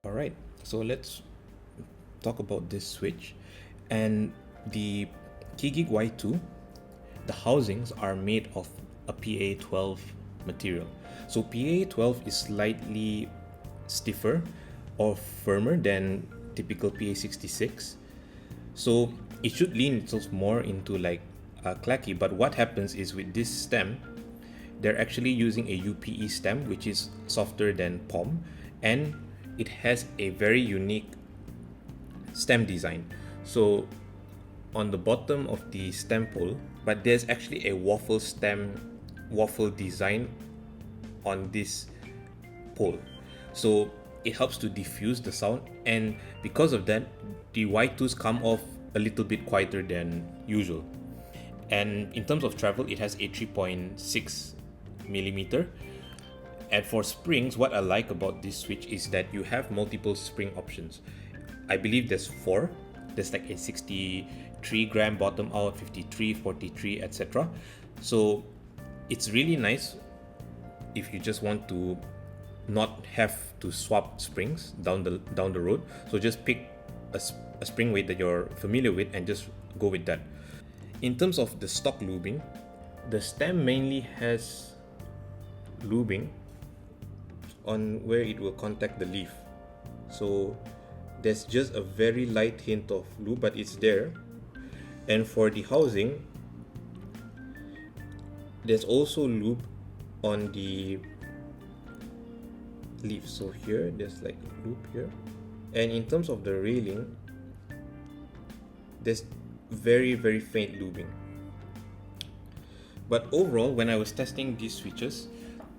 Alright, so let's talk about this switch. And the Keygeek Y2, the housings are made of a PA12 material. So PA12 is slightly stiffer or firmer than typical PA66. So it should lean itself more into like a clacky, but what happens is with this stem, they're actually using a UPE stem, which is softer than POM, and it has a very unique stem design. So on the bottom of the stem pole, but there's actually a waffle design on this pole. So it helps to diffuse the sound, and because of that, the Y2s come off a little bit quieter than usual. And in terms of travel, it has a 3.6 millimeter. And for springs, what I like about this switch is that you have multiple spring options. I believe there's 4. There's like a 63 gram bottom out, 53, 43, etc. So it's really nice if you just want to not have to swap springs down the road. So just pick a spring weight that you're familiar with and just go with that. In terms of the stock lubing, the stem mainly has lubing on where it will contact the leaf. So there's just a very light hint of lube, but it's there. And for the housing, there's also lube on the leaf. So here, there's like lube here. And in terms of the railing, there's very faint lubing. But overall, when I was testing these switches,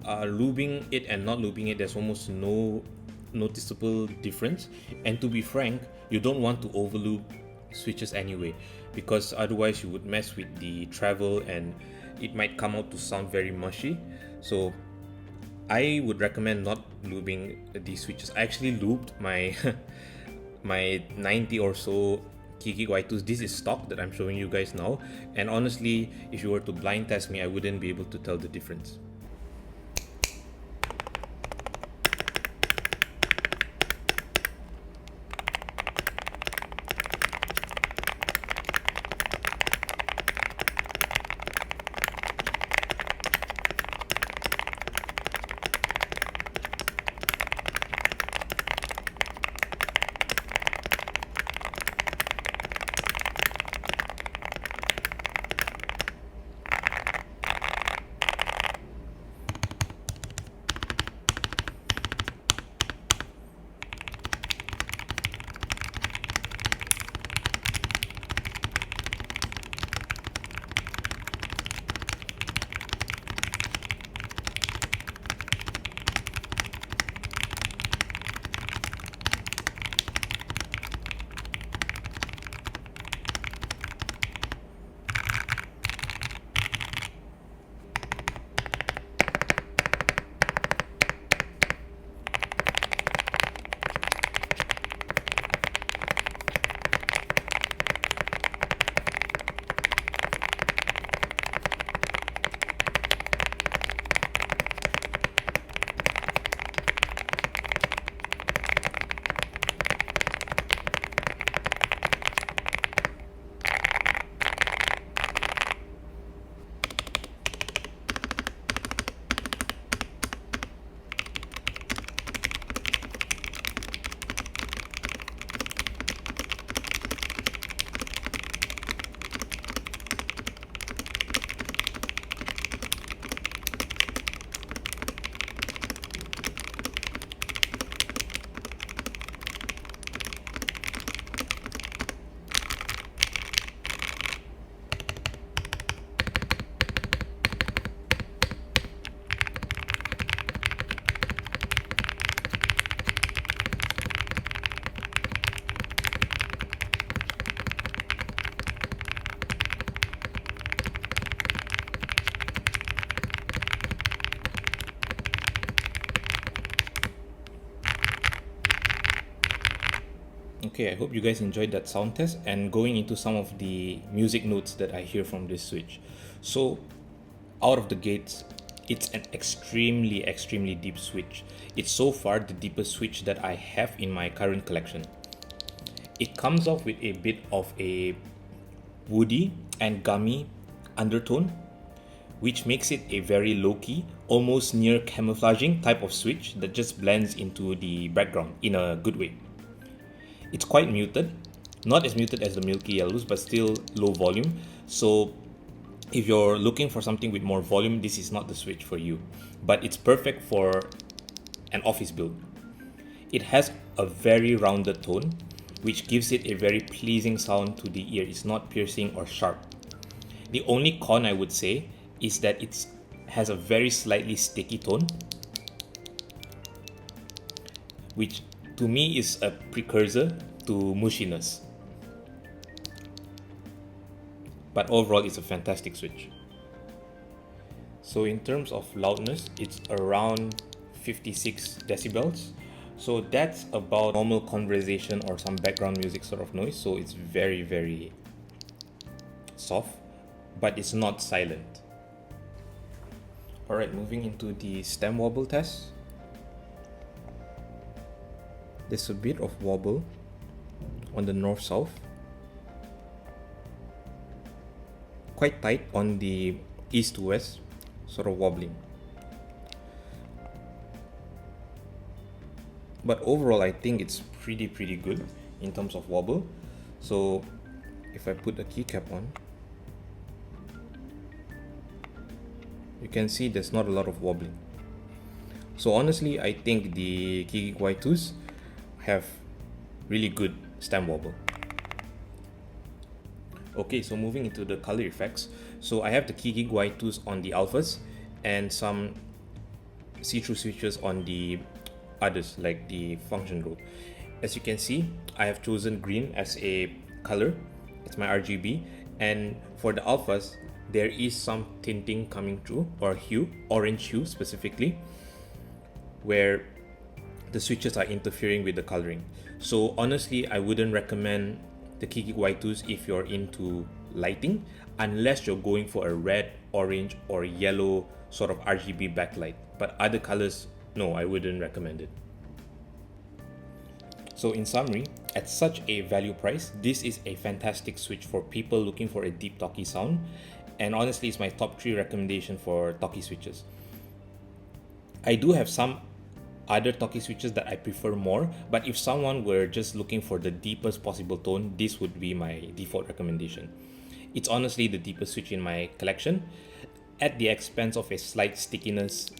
lubing it and not lubing it, there's almost no noticeable difference. And to be frank, you don't want to overlube switches anyway, because otherwise you would mess with the travel and it might come out to sound very mushy. So I would recommend not lubing these switches. I actually lubed my my 90 or so Keygeek Y2s. This is stock that I'm showing you guys now, and honestly, if you were to blind test me, I wouldn't be able to tell the difference. Okay, I hope you guys enjoyed that sound test and going into some of the music notes that I hear from this switch. So out of the gates, It's an extremely deep switch. It's so far the deepest switch that I have in my current collection. It comes off with a bit of a woody and gummy undertone, which makes it a very low-key, almost near camouflaging type of switch that just blends into the background in a good way. It's quite muted, not as muted as the Milky Alus, but still low volume. So if you're looking for something with more volume, this is not the switch for you, but it's perfect for an office build. It has a very rounded tone, which gives it a very pleasing sound to the ear. It's not piercing or sharp. The only con I would say is that it has a very slightly sticky tone, which to me is a precursor to mushiness. But overall, it's a fantastic switch. So in terms of loudness, it's around 56 decibels. So that's about normal conversation or some background music sort of noise. So it's very soft, but it's not silent. Alright, moving into the stem wobble test. There's a bit of wobble on the north-south. Quite tight on the east to west, sort of wobbling. But overall, I think it's pretty good in terms of wobble. So if I put the keycap on, you can see there's not a lot of wobbling. So honestly, I think the Keygeek Y2s have really good stem wobble. Okay, so moving into the color effects. So I have the Keygeek Y2s on the alphas and some see-through switches on the others, like the function group. As you can see, I have chosen green as a color. It's my RGB. And for the alphas, there is some tinting coming through, or hue, orange hue specifically, where the switches are interfering with the coloring. So honestly, I wouldn't recommend the Keygeek Y2s if you're into lighting, unless you're going for a red, orange, or yellow sort of RGB backlight. But other colors, no, I wouldn't recommend it. So in summary, at such a value price, this is a fantastic switch for people looking for a deep talkie sound. And honestly, it's my top 3 recommendation for talkie switches. I do have some other talkie switches that I prefer more, but if someone were just looking for the deepest possible tone, this would be my default recommendation. It's honestly the deepest switch in my collection, at the expense of a slight stickiness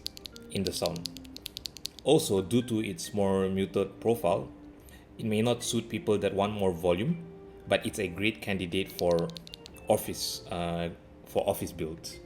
in the sound. Also, due to its more muted profile, it may not suit people that want more volume, but it's a great candidate for office builds.